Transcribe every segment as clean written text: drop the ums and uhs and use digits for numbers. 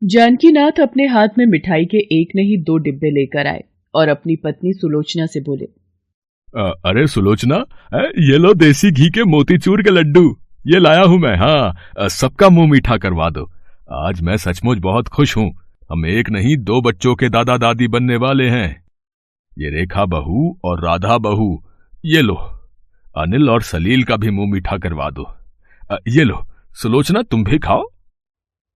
जानकीनाथ अपने हाथ में मिठाई के एक नहीं दो डिब्बे लेकर आए और अपनी पत्नी सुलोचना से बोले, अरे सुलोचना, ये लो देसी घी के मोतीचूर के लड्डू, ये लाया हूं मैं। हाँ, सबका मुंह मीठा करवा दो। आज मैं सचमुच बहुत खुश हूं। हम एक नहीं दो बच्चों के दादा दादी बनने वाले हैं। ये रेखा बहू और राधा बहू, ये लो। अनिल और सलील का भी मुंह मीठा करवा दो। ये लो सुलोचना, तुम भी खाओ।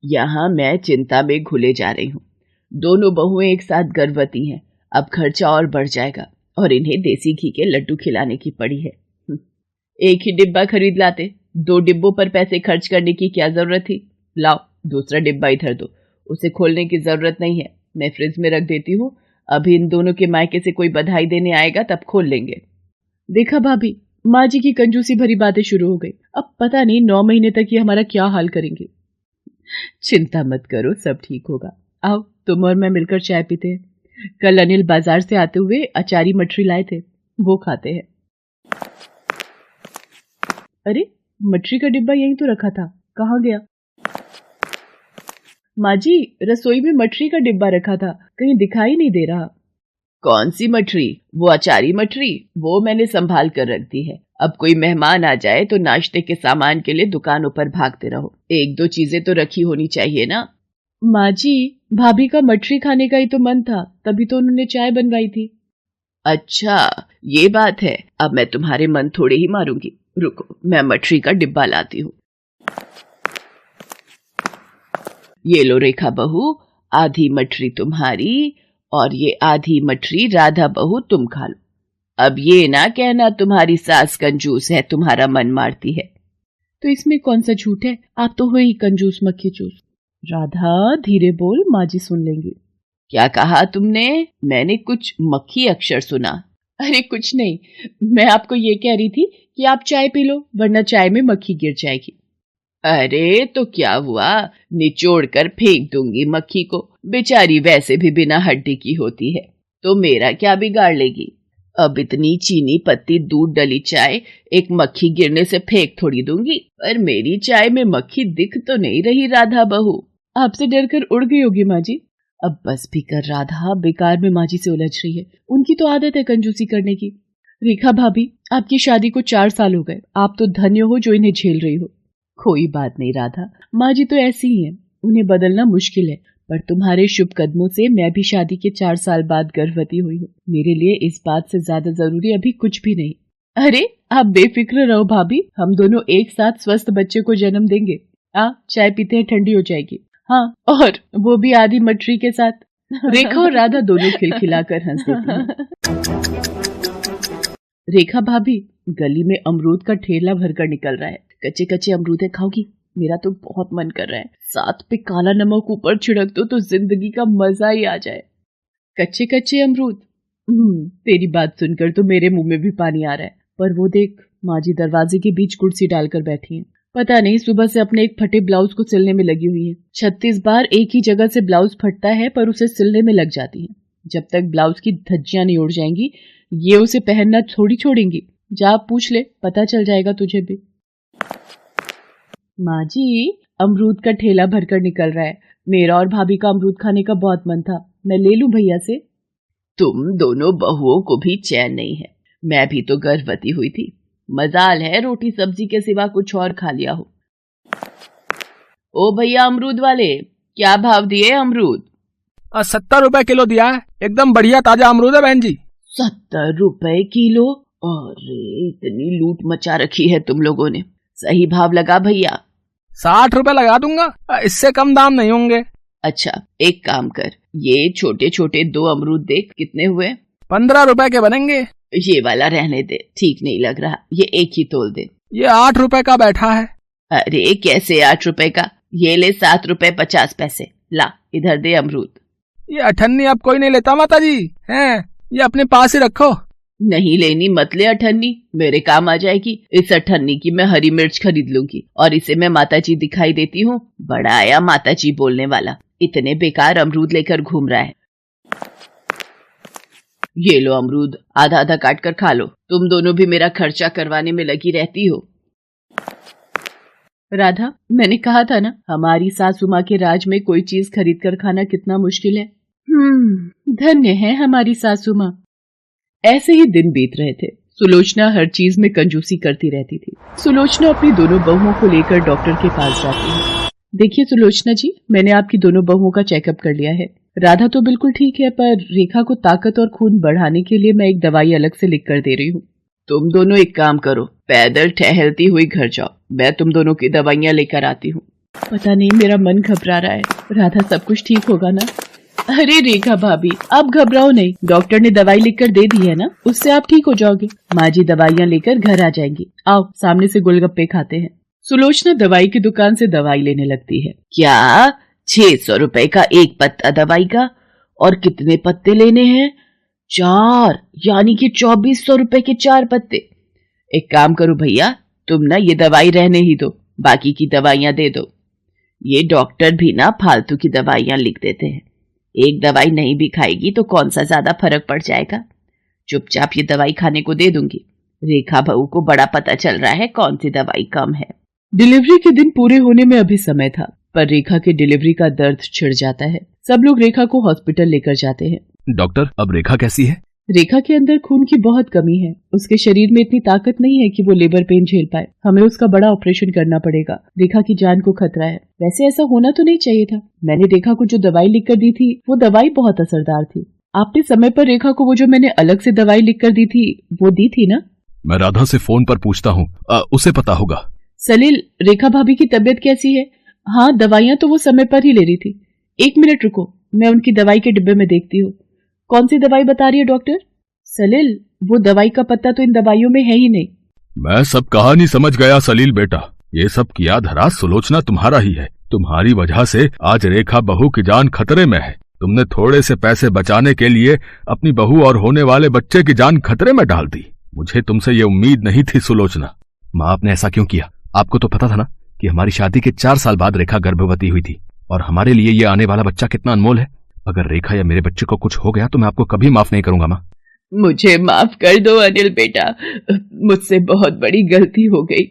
यहाँ मैं चिंता में घुले जा रही हूँ। दोनों बहुएं एक साथ गर्भवती हैं। अब खर्चा और बढ़ जाएगा और इन्हें देसी घी के लड्डू खिलाने की पड़ी है। एक ही डिब्बा खरीद लाते, 2 डिब्बों पर पैसे खर्च करने की क्या जरूरत थी। लाओ दूसरा डिब्बा इधर दो, उसे खोलने की जरूरत नहीं है, मैं फ्रिज में रख देती हूँ। अभी इन दोनों के मायके से कोई बधाई देने आएगा तब खोल लेंगे। देखा भाभी, माँ जी की कंजूसी भरी बातें शुरू हो गई। अब पता नहीं 9 महीने तक ये हमारा क्या हाल करेंगे। चिंता मत करो, सब ठीक होगा। आओ तुम और मैं मिलकर चाय पीते हैं। कल अनिल बाजार से आते हुए अचारी मठरी लाए थे, वो खाते हैं। अरे मठरी का डिब्बा यहीं तो रखा था, कहाँ गया? माँ जी, रसोई में मठरी का डिब्बा रखा था, कहीं दिखाई नहीं दे रहा। कौन सी मठरी? वो अचारी मठरी? वो मैंने संभाल कर रख दी है। अब कोई मेहमान आ जाए तो नाश्ते के सामान के लिए दुकानों पर भागते रहो। 1-2 चीजें तो रखी होनी चाहिए ना। माँ जी, भाभी का मठरी खाने का ही तो मन था, तभी तो उन्होंने चाय बनवाई थी। अच्छा ये बात है, अब मैं तुम्हारे मन थोड़े ही मारूंगी। रुको, मैं मठरी का डिब्बा लाती हूँ। ये लो रेखा बहू, आधी मठरी तुम्हारी और ये आधी मठरी राधा बहू तुम खा लो। अब ये ना कहना तुम्हारी सास कंजूस है, तुम्हारा मन मारती है। तो इसमें कौन सा झूठ है, आप तो हो ही कंजूस मक्खी चूस। राधा धीरे बोल, माँ जी सुन लेंगी। क्या कहा तुमने? मैंने कुछ मक्खी अक्षर सुना। अरे कुछ नहीं, मैं आपको ये कह रही थी कि आप चाय पी लो, वरना चाय में मक्खी गिर जाएगी। अरे तो क्या हुआ, निचोड़ कर फेंक दूंगी मक्खी को, बेचारी वैसे भी बिना हड्डी की होती है, तो मेरा क्या बिगाड़ लेगी। अब इतनी चीनी पत्ती दूध डली चाय एक मक्खी गिरने से फेंक थोड़ी दूंगी। पर मेरी चाय में मक्खी दिख तो नहीं रही राधा बहू। आपसे डर कर उड़ गई होगी माँ जी। अब बस भी कर राधा, बेकार में माँ जी से उलझ रही है, उनकी तो आदत है कंजूसी करने की। रेखा भाभी, आपकी शादी को 4 साल हो गए, आप तो धन्य हो जो इन्हें झेल रही हो। कोई बात नहीं राधा, माँ जी तो ऐसी ही हैं, उन्हें बदलना मुश्किल है। पर तुम्हारे शुभ कदमों से मैं भी शादी के 4 साल बाद गर्भवती हुई हूँ। मेरे लिए इस बात से ज्यादा जरूरी अभी कुछ भी नहीं। अरे आप बेफिक्र रहो भाभी, हम दोनों एक साथ स्वस्थ बच्चे को जन्म देंगे। चाय पीते हैं, ठंडी हो जाएगी। हाँ, और वो भी आधी मठरी के साथ। रेखा और राधा दोनों खिलखिलाकर हंस देती हैं। रेखा भाभी, गली में अमरूद का ठेला भरकर निकल रहा है, कच्चे कच्चे अमरूद है, खाओगी? मेरा तो बहुत मन कर रहा है, साथ पे काला नमक ऊपर छिड़क दो तो जिंदगी का मजा ही आ जाए। कच्चे कच्चे अमरूद? तेरी बात सुनकर तो मेरे मुंह में भी पानी आ रहा है। पर वो देख, माँ जी दरवाजे के बीच कुर्सी डालकर बैठी हैं। पता नहीं सुबह से अपने एक फटे ब्लाउज को सिलने में लगी हुई है। 36 बार एक ही जगह से ब्लाउज फटता है पर उसे सिलने में लग जाती है। जब तक ब्लाउज की धज्जियां नहीं उड़ जाएंगी ये उसे पहनना थोड़ी छोड़ेंगी। जा पूछ ले, पता चल जाएगा तुझे भी। माँ जी, अमरूद का ठेला भरकर निकल रहा है, मेरा और भाभी का अमरूद खाने का बहुत मन था, मैं ले लूं भैया से? तुम दोनों बहुओं को भी चैन नहीं है, मैं भी तो गर्भवती हुई थी, मजाल है रोटी सब्जी के सिवा कुछ और खा लिया हो। ओ भैया अमरूद वाले, क्या भाव दिए अमरूद? 70 रुपए किलो दिया है, एकदम बढ़िया ताजा अमरूद है बहन जी। 70 रुपए किलो? अरे इतनी लूट मचा रखी है तुम लोगों ने, सही भाव लगा भैया। 60 रुपए लगा दूंगा, इससे कम दाम नहीं होंगे। अच्छा एक काम कर, ये छोटे छोटे 2 अमरूद देख कितने हुए? 15 रुपए के बनेंगे। ये वाला रहने दे, ठीक नहीं लग रहा, ये एक ही तोल दे। ये 8 रुपए का बैठा है। अरे कैसे 8 रुपए का? ये ले 7 रुपए 50 पैसे, ला इधर दे अमरूद। ये अठन्नी अब कोई नहीं लेता माता जी, हैं? ये अपने पास ही रखो। नहीं लेनी मत ले अठन्नी, मेरे काम आ जाएगी। इस अठन्नी की मैं हरी मिर्च खरीद लूंगी और इसे मैं माताजी दिखाई देती हूँ। बड़ा आया माताजी बोलने वाला, इतने बेकार अमरूद लेकर घूम रहा है। ये लो अमरूद, आधा आधा काट कर खा लो, तुम दोनों भी मेरा खर्चा करवाने में लगी रहती हो। राधा, मैंने कहा था ना, हमारी सासू माँ के राज में कोई चीज खरीद कर खाना कितना मुश्किल है। धन्य है हमारी सासू माँ। ऐसे ही दिन बीत रहे थे। सुलोचना हर चीज में कंजूसी करती रहती थी। सुलोचना अपनी दोनों बहुओं को लेकर डॉक्टर के पास जाती है। देखिए सुलोचना जी, मैंने आपकी दोनों बहुओं का चेकअप कर लिया है। राधा तो बिल्कुल ठीक है, पर रेखा को ताकत और खून बढ़ाने के लिए मैं एक दवाई अलग से लिख कर दे रही हूँ। तुम दोनों एक काम करो, पैदल टहलती हुई घर जाओ, मैं तुम दोनों की दवाइयाँ लेकर आती हूँ। पता नहीं, मेरा मन घबरा रहा है। राधा, सब कुछ ठीक होगा ना? अरे रेखा भाभी, आप घबराओ नहीं, डॉक्टर ने दवाई लिखकर दे दी है ना, उससे आप ठीक हो जाओगे। माँ जी दवाइयाँ लेकर घर आ जाएंगी। आओ सामने से गोलगप्पे खाते हैं। सुलोचना दवाई की दुकान से दवाई लेने लगती है। क्या 600 रुपए का एक पत्ता दवाई का? और कितने पत्ते लेने हैं? 4, यानी कि 2400 रुपए के 4 पत्ते। एक काम करो भैया, तुम ना ये दवाई रहने ही दो, बाकी की दवाइयां दे दो। ये डॉक्टर भी ना फालतू की दवाइयां लिख देते हैं। एक दवाई नहीं भी खाएगी तो कौन सा ज्यादा फर्क पड़ जाएगा। चुपचाप ये दवाई खाने को दे दूंगी। रेखा बहू को बड़ा पता चल रहा है कौन सी दवाई कम है। डिलीवरी के दिन पूरे होने में अभी समय था, पर रेखा के डिलीवरी का दर्द छिड़ जाता है। सब लोग रेखा को हॉस्पिटल लेकर जाते हैं। डॉक्टर, अब रेखा कैसी है? रेखा के अंदर खून की बहुत कमी है। उसके शरीर में इतनी ताकत नहीं है कि वो लेबर पेन झेल पाए। हमें उसका बड़ा ऑपरेशन करना पड़ेगा। रेखा की जान को खतरा है। वैसे ऐसा होना तो नहीं चाहिए था। मैंने रेखा को जो दवाई लिखकर दी थी वो दवाई बहुत असरदार थी। आपने समय पर रेखा को वो जो मैंने अलग से दवाई लिखकर दी थी वो दी थी ना? मैं राधा से फोन पर पूछता हूँ, उसे पता होगा। सलील, रेखा भाभी की तबीयत कैसी है? हाँ, दवाइयाँ तो वो समय पर ही ले रही थी। 1 मिनट रुको, मैं उनकी दवाई के डिब्बे में देखती हूँ। कौन सी दवाई बता रही है डॉक्टर? सलील, वो दवाई का पत्ता तो इन दवाइयों में है ही नहीं। मैं सब कहानी समझ गया सलील बेटा। ये सब किया धरा सुलोचना तुम्हारा ही है। तुम्हारी वजह से आज रेखा बहू की जान खतरे में है। तुमने थोड़े से पैसे बचाने के लिए अपनी बहू और होने वाले बच्चे की जान खतरे में डाल दी। मुझे तुमसे ये उम्मीद नहीं थी सुलोचना। माँ, आपने ऐसा क्यों किया? आपको तो पता था ना कि हमारी शादी के 4 साल बाद रेखा गर्भवती हुई थी और हमारे लिए ये आने वाला बच्चा कितना अनमोल है। अगर रेखा या मेरे बच्चे को कुछ हो गया तो मैं आपको कभी माफ नहीं करूंगा माँ। मुझे माफ कर दो अनिल बेटा, मुझसे बहुत बड़ी गलती हो गई।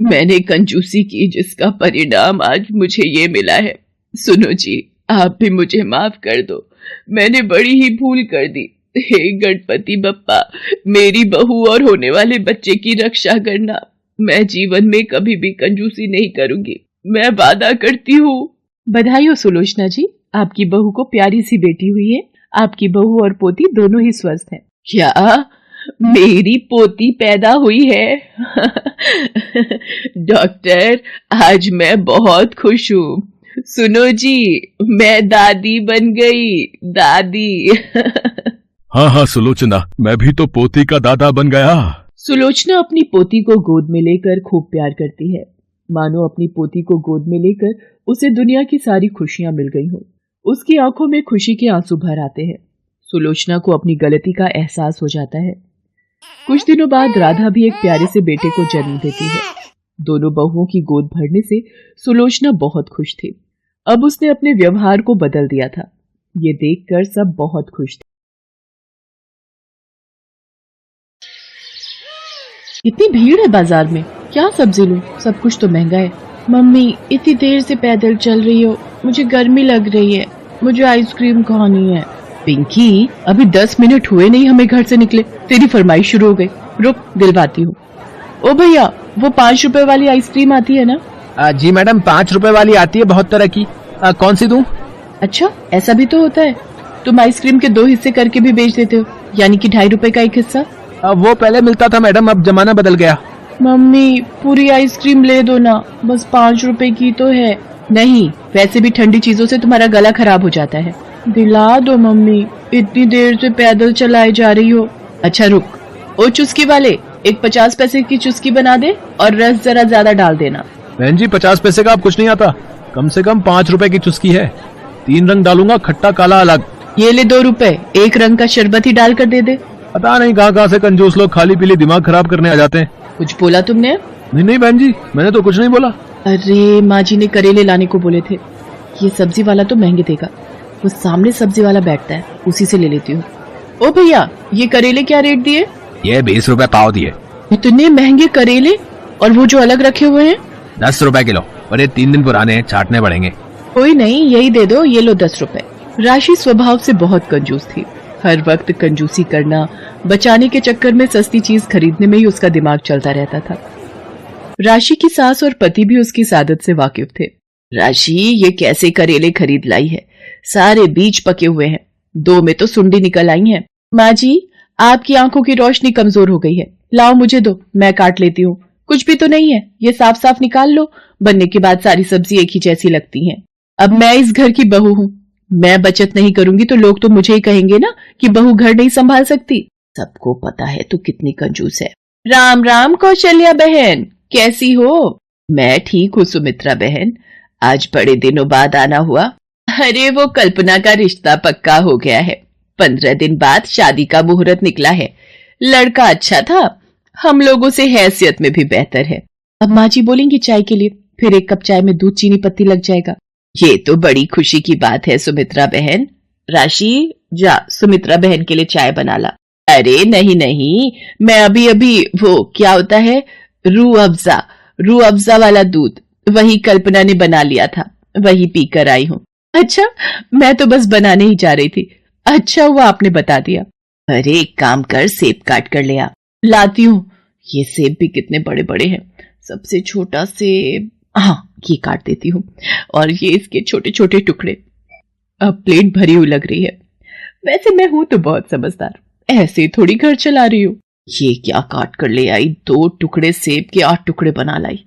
मैंने कंजूसी की जिसका परिणाम आज मुझे ये मिला है। सुनो जी, आप भी मुझे माफ कर दो। मैंने बड़ी ही भूल कर दी। हे गणपति बप्पा, मेरी बहू और होने वाले बच्चे की रक्षा करना। मैं जीवन में कभी भी कंजूसी नहीं करूंगी, मैं वादा करती हूँ। बधाई हो सुलोचना जी, आपकी बहू को प्यारी सी बेटी हुई है। आपकी बहू और पोती दोनों ही स्वस्थ हैं। क्या मेरी पोती पैदा हुई है? डॉक्टर, आज मैं बहुत खुश हूँ। सुनो जी, मैं दादी बन गई, दादी। हाँ सुलोचना, मैं भी तो पोती का दादा बन गया। सुलोचना अपनी पोती को गोद में लेकर खूब प्यार करती है, मानो अपनी पोती को गोद में लेकर उसे दुनिया की सारी खुशियां मिल गई हो। उसकी आंखों में खुशी के आंसू भर आते हैं। सुलोचना को अपनी गलती का एहसास हो जाता है। कुछ दिनों बाद राधा भी एक प्यारे से बेटे को जन्म देती है। दोनों बहुओं की गोद भरने से सुलोचना बहुत खुश थी। अब उसने अपने व्यवहार को बदल दिया था। ये देखकर सब बहुत खुश थे। इतनी भीड़ है बाजार में, क्या सब्जी लूं? सब कुछ तो महंगा है। मम्मी, इतनी देर से पैदल चल रही हो, मुझे गर्मी लग रही है, मुझे आइसक्रीम खानी है। पिंकी, अभी 10 मिनट हुए नहीं हमें घर से निकले, तेरी फरमाइश शुरू हो गई। रुक, दिलवाती हूँ। ओ भैया, वो 5 रुपए वाली आइसक्रीम आती है ना? जी मैडम, 5 रुपए वाली आती है, बहुत तरह की। कौन सी दूं? अच्छा, ऐसा भी तो होता है। तुम आइसक्रीम के 2 हिस्से करके भी बेच देते हो, यानी कि 2.5 रुपए का एक हिस्सा। वो पहले मिलता था मैडम, अब जमाना बदल गया। मम्मी, पूरी आइसक्रीम ले दो ना, बस 5 रुपए की तो है। नहीं, वैसे भी ठंडी चीजों से तुम्हारा गला खराब हो जाता है। दिला दो मम्मी, इतनी देर से पैदल चलाए जा रही हो। अच्छा रुक, ओ चुस्की वाले, एक 50 पैसे की चुस्की बना दे और रस जरा ज्यादा डाल देना। बहन जी, 50 पैसे का अब कुछ नहीं आता, कम से कम 5 रुपए की चुस्की है। 3 रंग डालूंगा, खट्टा काला अलग। ये ले 2 रुपए, एक रंग का शरबत ही डाल कर दे दे। पता नहीं कहाँ से कंजूस लोग खाली पीली दिमाग खराब करने आ जाते हैं। कुछ बोला तुमने? नहीं बहन जी, मैंने तो कुछ नहीं बोला। अरे माँ जी ने करेले लाने को बोले थे। ये सब्जी वाला तो महंगे देगा, वो सामने सब्जी वाला बैठता है, उसी से ले लेती हूँ। ओ भैया, ये करेले क्या रेट दिए? ये 20 रुपए पाव दिए। इतने महंगे करेले, और वो जो अलग रखे हुए हैं? 10 रुपए किलो, और ये 3 दिन पुराने हैं, छाटने पड़ेंगे। कोई नहीं, यही दे दो, ये लो 10 रुपए। राशि स्वभाव से बहुत कंजूस थी। हर वक्त कंजूसी करना, बचाने के चक्कर में सस्ती चीज खरीदने में ही उसका दिमाग चलता रहता था। राशि की सास और पति भी उसकी इस आदत से वाकिफ थे। राशि, ये कैसे करेले खरीद लाई है, सारे बीज पके हुए हैं, 2 में तो सुंडी निकल आई है। माँ जी, आपकी आंखों की रोशनी कमजोर हो गई है, लाओ मुझे दो, मैं काट लेती हूँ। कुछ भी तो नहीं है, ये साफ साफ निकाल लो, बनने के बाद सारी सब्जी एक ही जैसी लगती हैं। अब मैं इस घर की बहू हूँ, मैं बचत नहीं करूंगी तो लोग तो मुझे ही कहेंगे ना कि बहू घर नहीं संभाल सकती। सबको पता है तू कितनी कंजूस है। राम राम कौशल्या बहन, कैसी हो? मैं ठीक हूँ सुमित्रा बहन, आज बड़े दिनों बाद आना हुआ। अरे वो कल्पना का रिश्ता पक्का हो गया है, 15 दिन बाद शादी का मुहूर्त निकला है। लड़का अच्छा था, हम लोगों से हैसियत में भी बेहतर है। अब माँ जी बोलेंगी चाय के लिए, फिर 1 कप चाय में दूध चीनी पत्ती लग जाएगा। ये तो बड़ी खुशी की बात है सुमित्रा बहन। राशि, जा सुमित्रा बहन के लिए चाय बना ला। अरे नहीं नहीं, मैं अभी अभी वो क्या होता है, रूह अफ़ज़ा वाला दूध, वही कल्पना ने बना लिया था, वही पीकर आई हूँ। अच्छा, मैं तो बस बनाने ही जा रही थी। अच्छा हुआ आपने बता दिया। अरे एक काम कर, सेब काट कर ले आ। लाती हूँ। ये सेब भी कितने बड़े बड़े हैं, सबसे छोटा सेब, हाँ ये काट देती हूँ, और ये इसके छोटे छोटे टुकड़े। अब प्लेट भरी हुई लग रही है। वैसे मैं हूं तो बहुत समझदार, ऐसे थोड़ी घर चला रही हूँ। ये क्या काट कर ले आई, 2 टुकड़े सेब के 8 टुकड़े बना लाई।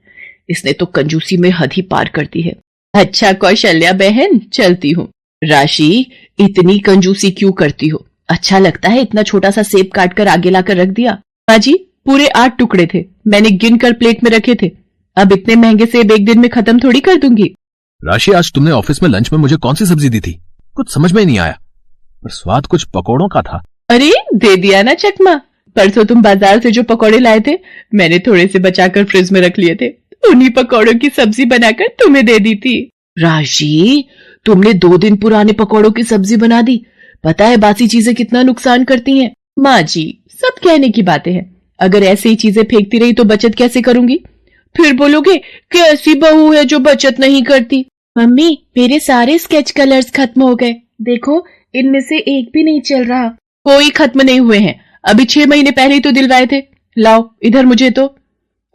इसने तो कंजूसी में हद ही पार कर दी है। अच्छा कौशल्या बहन, चलती हूँ। राशि, इतनी कंजूसी क्यों करती हो? अच्छा लगता है इतना छोटा सा सेब काट कर आगे लाकर रख दिया। हाँ जी, पूरे 8 टुकड़े थे, मैंने गिन कर प्लेट में रखे थे। अब इतने महंगे सेब एक दिन में खत्म थोड़ी कर दूंगी। राशि, आज तुमने ऑफिस में लंच में मुझे कौन सी सब्जी दी थी? कुछ समझ में ही नहीं आया, पर स्वाद कुछ पकौड़ों का था। अरे दे दिया ना चकमा, परसों तुम बाजार से जो पकौड़े लाए थे, मैंने थोड़े से बचाकर फ्रिज में रख लिए थे, उन्हीं पकौड़ों की सब्जी बनाकर तुम्हें दे दी थी। राशि, तुमने 2 दिन पुराने पकौड़ों की सब्जी बना दी। पता है बासी चीजें कितना नुकसान करती हैं। माँ जी, सब कहने की बातें हैं, अगर ऐसे ही चीजें फेंकती रही तो बचत कैसे करूंगी? फिर बोलोगे कैसी बहू है जो बचत नहीं करती। मम्मी, मेरे सारे स्केच कलर्स खत्म हो गए, देखो इनमें से एक भी नहीं चल रहा। कोई खत्म नहीं हुए हैं, अभी 6 महीने पहले ही तो दिलवाए थे। लाओ इधर मुझे, तो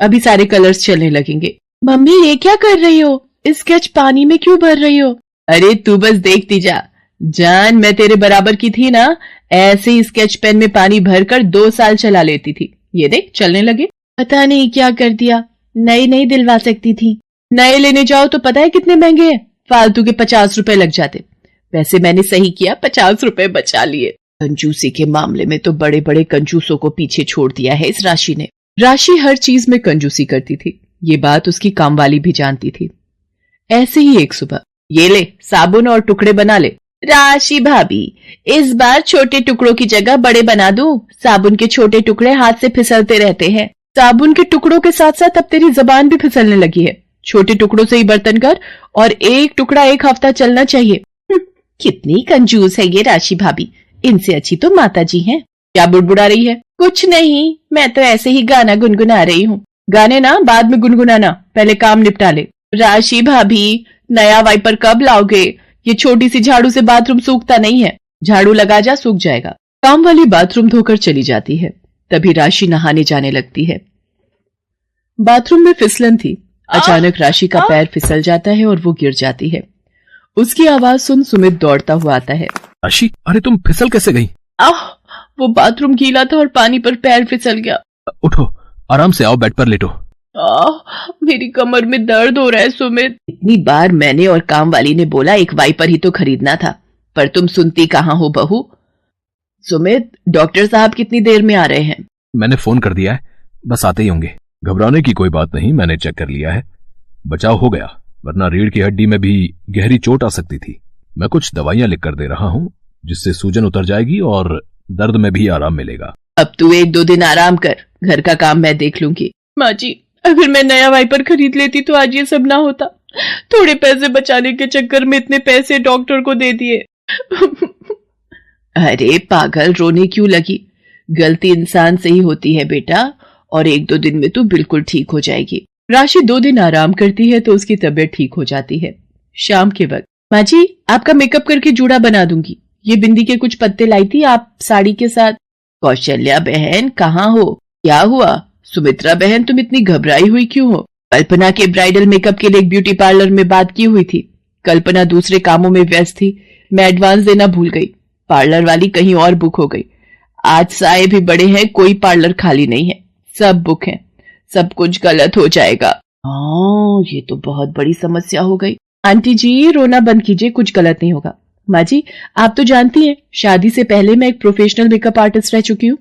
अभी सारे कलर्स चलने लगेंगे। मम्मी ये क्या कर रही हो, स्केच पानी में क्यों भर रही हो? अरे तू बस देखती जा जान, मैं तेरे बराबर की थी ना, ऐसे ही स्केच पेन में पानी भरकर 2 साल चला लेती थी। ये देख चलने लगे। पता नहीं क्या कर दिया, नए नहीं दिलवा सकती थी। नए लेने जाओ तो पता है कितने महंगे हैं, फालतू के 50 रुपए लग जाते। वैसे मैंने सही किया, 50 रुपए बचा लिए। कंजूसी के मामले में तो बड़े बड़े कंजूसों को पीछे छोड़ दिया है इस राशि ने। राशि हर चीज में कंजूसी करती थी, ये बात उसकी कामवाली भी जानती थी। ऐसे ही एक सुबह, ये ले साबुन और टुकड़े बना ले। राशि भाभी, इस बार छोटे टुकड़ों की जगह बड़े बना दूं, साबुन के छोटे टुकड़े हाथ से फिसलते रहते हैं। साबुन के टुकड़ों के साथ साथ अब तेरी जबान भी फिसलने लगी है। छोटे टुकड़ों से ही बर्तन कर, और एक टुकड़ा 1 हफ्ता चलना चाहिए। कितनी कंजूस है ये राशि भाभी, इनसे अच्छी तो माता जी हैं। क्या बुड़बुड़ा रही है? कुछ नहीं, मैं तो ऐसे ही गाना गुनगुना रही हूँ। गाने ना बाद में गुनगुनाना, पहले काम निपटा ले। राशि भाभी, नया वाइपर कब लाओगे? ये छोटी सी झाड़ू से बाथरूम सूखता नहीं है, झाड़ू लगा जा, सूख जाएगा। काम वाली बाथरूम धोकर चली जाती है, तभी राशि नहाने जाने लगती है। बाथरूम में फिसलन थी। अचानक राशि का पैर फिसल जाता है और वो गिर जाती है। उसकी आवाज सुन सुमित दौड़ता हुआ आता है। राशि, अरे तुम फिसल कैसे गई? वो बाथरूम गीला था और पानी पर पैर फिसल गया। उठो, आराम से आओ, बेड पर लेटो। मेरी कमर में दर्द हो रहा है सुमित। इतनी बार मैंने और काम वाली ने बोला एक वाइपर ही तो खरीदना था, पर तुम सुनती कहाँ हो बहू। सुमित, डॉक्टर साहब कितनी देर में आ रहे हैं? मैंने फोन कर दिया है, बस आते ही होंगे। घबराने की कोई बात नहीं, मैंने चेक कर लिया है, बचाव हो गया, वरना रीढ़ की हड्डी में भी गहरी चोट आ सकती थी। मैं कुछ दवाइयां लिख कर दे रहा हूँ, जिससे सूजन उतर जाएगी और दर्द में भी आराम मिलेगा। अब तू 1-2 दिन आराम कर, घर का काम मैं देख लूंगी। माँ जी, अगर मैं नया वाइपर खरीद लेती तो आज ये सब ना होता। थोड़े पैसे बचाने के चक्कर में इतने पैसे डॉक्टर को दे दिए। अरे पागल, रोने क्यों लगी? गलती इंसान से ही होती है बेटा, और 1-2 दिन में तू बिल्कुल ठीक हो जाएगी। राशि 2 दिन आराम करती है तो उसकी तबीयत ठीक हो जाती है। शाम के वक्त, माँ जी आपका मेकअप करके जूड़ा बना दूंगी, ये बिंदी के कुछ पत्ते लाई थी आप साड़ी के साथ। कौशल्या बहन कहाँ हो, क्या हुआ? सुमित्रा बहन तुम इतनी घबराई हुई क्यों हो? कल्पना के ब्राइडल मेकअप के लिए एक ब्यूटी पार्लर में बात की हुई थी। कल्पना दूसरे कामों में व्यस्त थी, मैं एडवांस देना भूल गई। पार्लर वाली कहीं और बुक हो गई। आज साए भी बड़े हैं, कोई पार्लर खाली नहीं है, सब बुक हैं। सब कुछ गलत हो जाएगा। हाँ, ये तो बहुत बड़ी समस्या हो गई। आंटी जी रोना बंद कीजिए, कुछ गलत नहीं होगा। माँ जी आप तो जानती हैं शादी से पहले मैं एक प्रोफेशनल मेकअप आर्टिस्ट रह चुकी हूँ।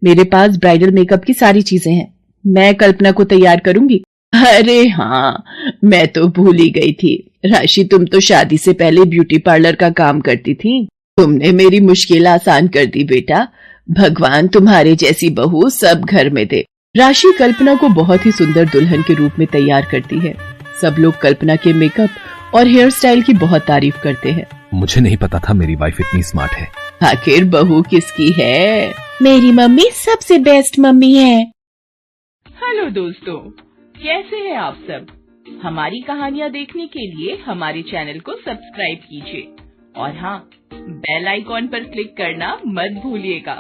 मेरे पास ब्राइडल मेकअप की सारी चीजें हैं, मैं कल्पना को तैयार करूंगी। अरे हाँ, मैं तो भूल ही गई थी। राशि तुम तो शादी से पहले ब्यूटी पार्लर का काम करती थी, तुमने मेरी मुश्किल आसान कर दी बेटा। भगवान तुम्हारे जैसी बहू सब घर में दे। राशि कल्पना को बहुत ही सुंदर दुल्हन के रूप में तैयार करती है। सब लोग कल्पना के मेकअप और हेयर स्टाइल की बहुत तारीफ करते हैं। मुझे नहीं पता था मेरी वाइफ इतनी स्मार्ट है। आखिर बहू किसकी है? मेरी मम्मी सबसे बेस्ट मम्मी है। हेलो दोस्तों, कैसे हैं आप सब? हमारी कहानियाँ देखने के लिए हमारे चैनल को सब्सक्राइब कीजिए और हाँ, बेल आइकॉन पर क्लिक करना मत भूलिएगा।